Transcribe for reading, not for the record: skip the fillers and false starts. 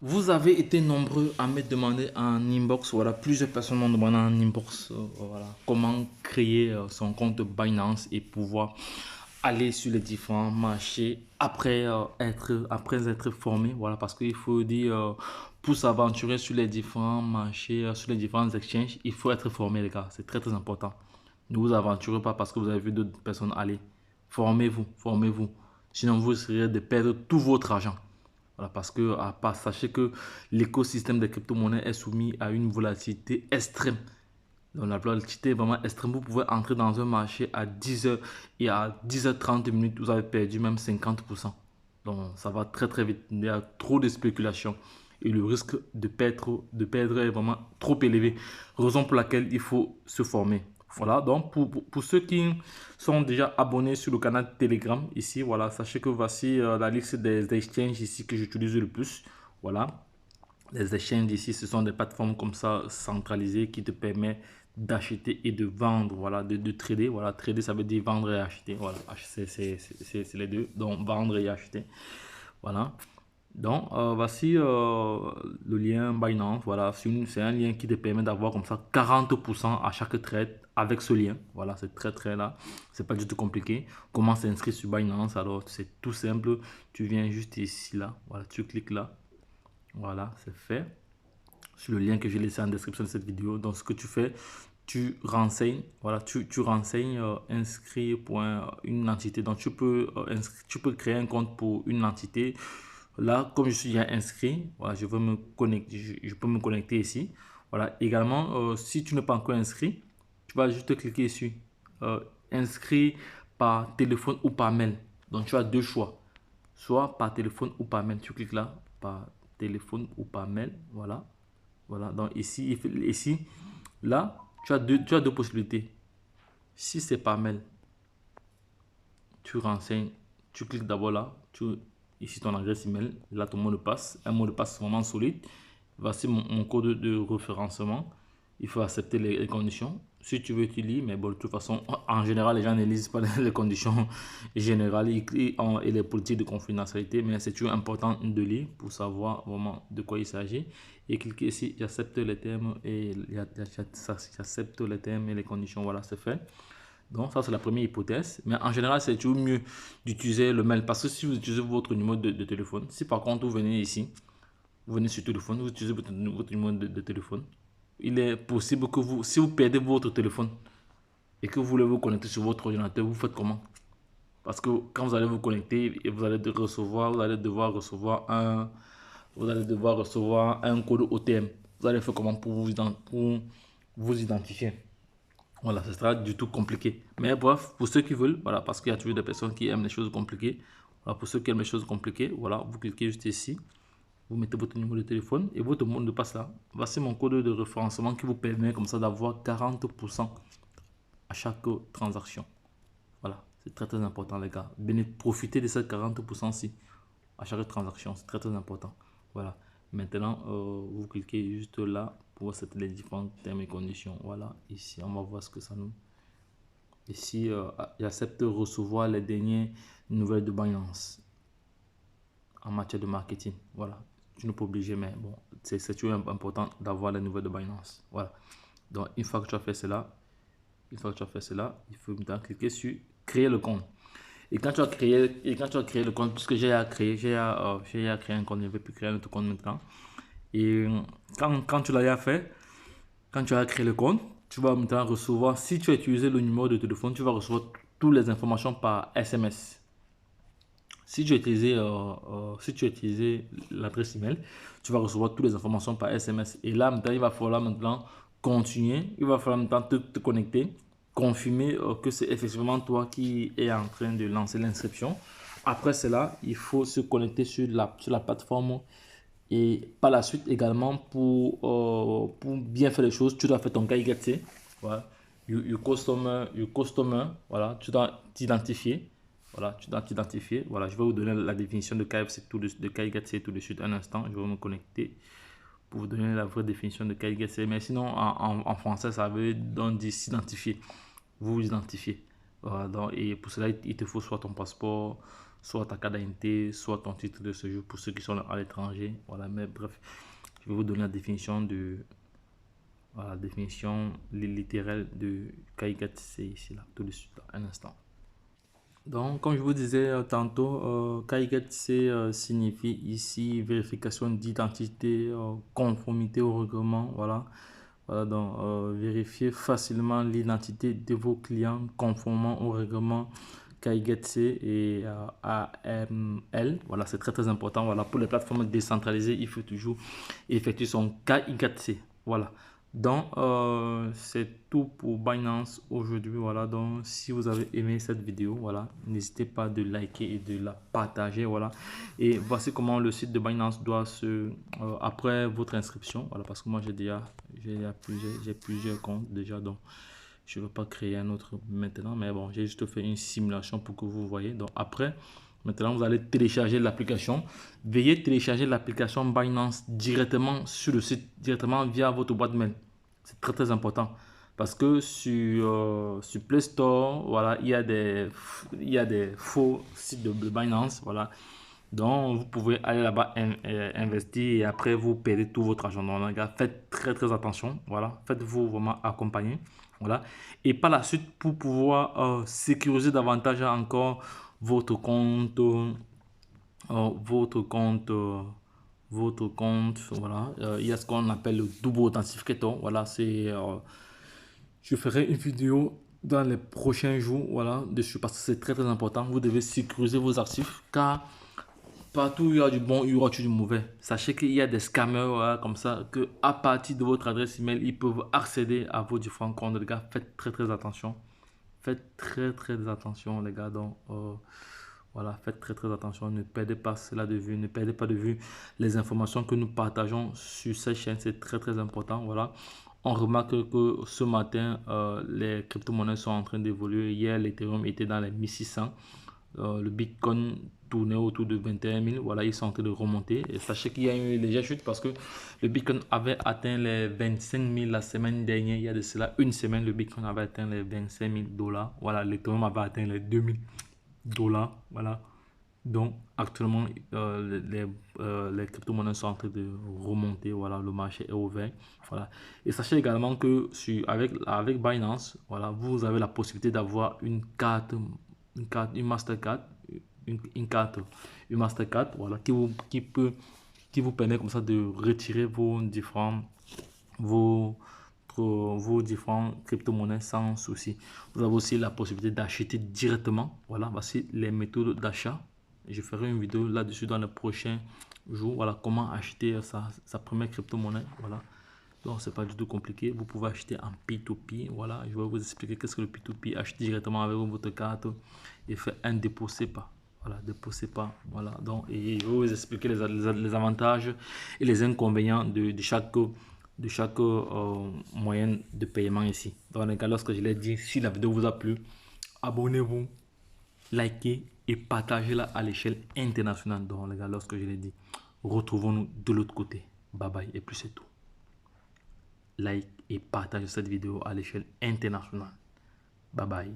Vous avez été nombreux à me demander en inbox, voilà, plusieurs personnes m'ont demandé en inbox, voilà, comment créer son compte Binance et pouvoir aller sur les différents marchés après être formé, voilà, parce qu'il faut dire, pour s'aventurer sur les différents marchés, sur les différents exchanges, il faut être formé, les gars, c'est très très important. Ne vous aventurez pas parce que vous avez vu d'autres personnes aller. Formez-vous, formez-vous. Sinon, vous risquerez de perdre tout votre argent. Voilà, parce que sachez que l'écosystème des crypto-monnaies est soumis à une volatilité extrême. Donc la volatilité est vraiment extrême. Vous pouvez entrer dans un marché à 10 heures et à 10h30 minutes, vous avez perdu même 50%. Donc ça va très très vite. Il y a trop de spéculation et le risque de perdre est vraiment trop élevé. Raison pour laquelle il faut se former. Voilà, donc pour ceux qui sont déjà abonnés sur le canal Telegram, ici, voilà, sachez que voici la liste des exchanges ici que j'utilise le plus. Voilà, les exchanges ici, ce sont des plateformes comme ça centralisées qui te permettent d'acheter et de vendre, voilà, de trader. Voilà, trader, ça veut dire vendre et acheter. Voilà, c'est les deux. Donc, vendre et acheter. Voilà. Donc, voici le lien Binance. Voilà, c'est un lien qui te permet d'avoir comme ça 40% à chaque trade avec ce lien. Voilà, c'est très très là. C'est pas du tout compliqué. Comment s'inscrire sur Binance? Alors, c'est tout simple. Tu viens juste ici, là. Voilà, tu cliques là. Voilà, c'est fait. Sur le lien que j'ai laissé en description de cette vidéo. Donc, ce que tu fais, tu renseignes, voilà, tu renseignes inscrit pour une entité. Donc, tu peux créer un compte pour une entité. Là, comme je suis déjà inscrit, voilà, je veux me connecter, je peux me connecter ici. Voilà, également, si tu n'es pas encore inscrit, tu vas juste cliquer ici, euh, inscrit par téléphone ou par mail. Donc, tu as deux choix, soit par téléphone ou par mail. Tu cliques là, par téléphone ou par mail, voilà. Voilà, donc ici, là, tu as deux possibilités. Si c'est par mail, tu renseignes, tu cliques d'abord là, ici ton adresse email, là ton mot de passe, un mot de passe vraiment solide. Voici mon code de référencement. Il faut accepter les conditions. Si tu veux, tu lis, mais bon, de toute façon, en général, les gens ne lisent pas les conditions générales et les politiques de confidentialité, mais c'est toujours important de lire pour savoir vraiment de quoi il s'agit. Et cliquez ici, j'accepte les termes et j'accepte les termes et les conditions. Voilà, c'est fait. Donc, ça, c'est la première hypothèse. Mais en général, c'est toujours mieux d'utiliser le mail parce que si vous utilisez votre numéro de téléphone, si par contre vous venez ici, vous venez sur téléphone, vous utilisez votre numéro de téléphone, il est possible que si vous perdez votre téléphone et que vous voulez vous connecter sur votre ordinateur, vous faites comment? Parce que quand vous allez vous connecter, vous allez devoir recevoir un code OTM. Vous allez faire comment pour vous identifier? Voilà, ce sera du tout compliqué. Mais bref, pour ceux qui veulent, voilà, parce qu'il y a toujours des personnes qui aiment les choses compliquées. Voilà, pour ceux qui aiment les choses compliquées, voilà, vous cliquez juste ici, vous mettez votre numéro de téléphone et votre mot de passe là. Voici mon code de référencement qui vous permet comme ça d'avoir 40% à chaque transaction. Voilà, c'est très très important les gars. Profitez de ces 40%-ci à chaque transaction, c'est très très important. Voilà, maintenant vous cliquez juste là pour accepter les différents termes et conditions. Voilà, ici on va voir ce que ça nous... Ici, j'accepte de recevoir les dernières nouvelles de Binance en matière de marketing. Voilà. Tu n'es pas obligé, mais bon, c'est toujours important d'avoir les nouvelles de Binance. Voilà. Donc, une fois que tu as fait cela, il faut maintenant cliquer sur créer le compte. Et quand tu as créé le compte, puisque j'ai à créer un compte, je ne vais plus créer un autre compte maintenant. Et quand tu l'as fait, quand tu as créé le compte, tu vas maintenant recevoir, si tu as utilisé le numéro de téléphone, tu vas recevoir toutes les informations par SMS. Si tu as utilisé l'adresse email, tu vas recevoir toutes les informations par SMS. Et là, maintenant, il va falloir maintenant continuer. Il va falloir maintenant te connecter, confirmer que c'est effectivement toi qui es en train de lancer l'inscription. Après cela, il faut se connecter sur la plateforme et par la suite également pour bien faire les choses, tu dois faire ton KYC. Voilà. You customer, voilà, tu dois t'identifier. Voilà, tu dois t'identifier. Voilà, je vais vous donner la définition de KFC de KYC tout de suite. Un instant, je vais me connecter pour vous donner la vraie définition de KYC. Mais sinon, en français, ça veut donc dire s'identifier. Vous vous identifiez. Voilà, donc, et pour cela, il te faut soit ton passeport, soit ta carte d'identité, soit ton titre de séjour pour ceux qui sont à l'étranger. Voilà, mais bref, je vais vous donner la définition voilà, la définition littérale de KYC ici, là, tout de suite, là, un instant. Donc, comme je vous disais tantôt, KYC signifie ici vérification d'identité, conformité au règlement. Voilà, voilà donc vérifier facilement l'identité de vos clients conformément au règlement KYC et AML. Voilà, c'est très très important. Voilà, pour les plateformes décentralisées, il faut toujours effectuer son KYC. Voilà. Donc, c'est tout pour Binance aujourd'hui. Voilà, donc si vous avez aimé cette vidéo, voilà, n'hésitez pas de liker et de la partager. Voilà, et voici comment le site de Binance doit se, après votre inscription. Voilà, parce que moi j'ai plusieurs comptes déjà, donc je ne veux pas créer un autre maintenant. Mais bon, j'ai juste fait une simulation pour que vous voyez. Donc, après. Maintenant, vous allez télécharger l'application. Veuillez télécharger l'application Binance directement sur le site, directement via votre boîte mail. C'est très très important parce que sur Play Store, voilà, il y a des faux sites de Binance, voilà. Donc, vous pouvez aller là-bas investir et après vous perdez tout votre argent. Donc, les gars, faites très très attention, voilà. Faites-vous vraiment accompagner, voilà. Et par la suite, pour pouvoir sécuriser davantage encore votre compte, voilà. Il y a ce qu'on appelle le double authentificateur, voilà. Je ferai une vidéo dans les prochains jours, voilà, dessus parce que c'est très très important. Vous devez sécuriser vos actifs car partout où il y a du bon, il y aura du mauvais. Sachez qu'il y a des scammers, voilà, comme ça, que à partir de votre adresse email, ils peuvent accéder à vos différents comptes. Les gars, faites très très attention. Faites très très attention, les gars. Donc, voilà, faites très très attention. Ne perdez pas cela de vue. Ne perdez pas de vue les informations que nous partageons sur cette chaîne. C'est très très important. Voilà. On remarque que ce matin, les crypto-monnaies sont en train d'évoluer. Hier, l'Ethereum était dans les 1600. Le Bitcoin tournait autour de 21 000. Voilà, ils sont en train de remonter. Et sachez qu'il y a eu une légère chute parce que le Bitcoin avait atteint les 25 000 la semaine dernière. Il y a de cela une semaine, le Bitcoin avait atteint les 25 000 $. Voilà, l'Ethereum avait atteint les 2 000 $. Voilà. Donc, actuellement, les crypto-monnaies sont en train de remonter. Voilà, le marché est ouvert. Voilà. Et sachez également que avec Binance, voilà, vous avez la possibilité d'avoir une carte, une Mastercard, une Mastercard, voilà, qui vous permet comme ça de retirer vos crypto-monnaies sans souci. Vous avez aussi la possibilité d'acheter directement. Voilà, voici les méthodes d'achat. Je ferai une vidéo là-dessus dans les prochains jours. Voilà, comment acheter sa première crypto-monnaie. Voilà. Donc, c'est pas du tout compliqué. Vous pouvez acheter en P2P. Voilà, je vais vous expliquer qu'est-ce que le P2P. Achetez directement avec votre carte et faire un dépôt SEPA. Voilà, dépôt SEPA. Voilà, donc, et je vais vous expliquer les avantages et les inconvénients de chaque moyen de paiement ici. Dans les cas, lorsque je l'ai dit, si la vidéo vous a plu, abonnez-vous, likez et partagez-la à l'échelle internationale. Donc, les gars, lorsque je l'ai dit, retrouvons-nous de l'autre côté. Bye bye et puis c'est tout. Like et partage cette vidéo à l'échelle internationale. Bye bye.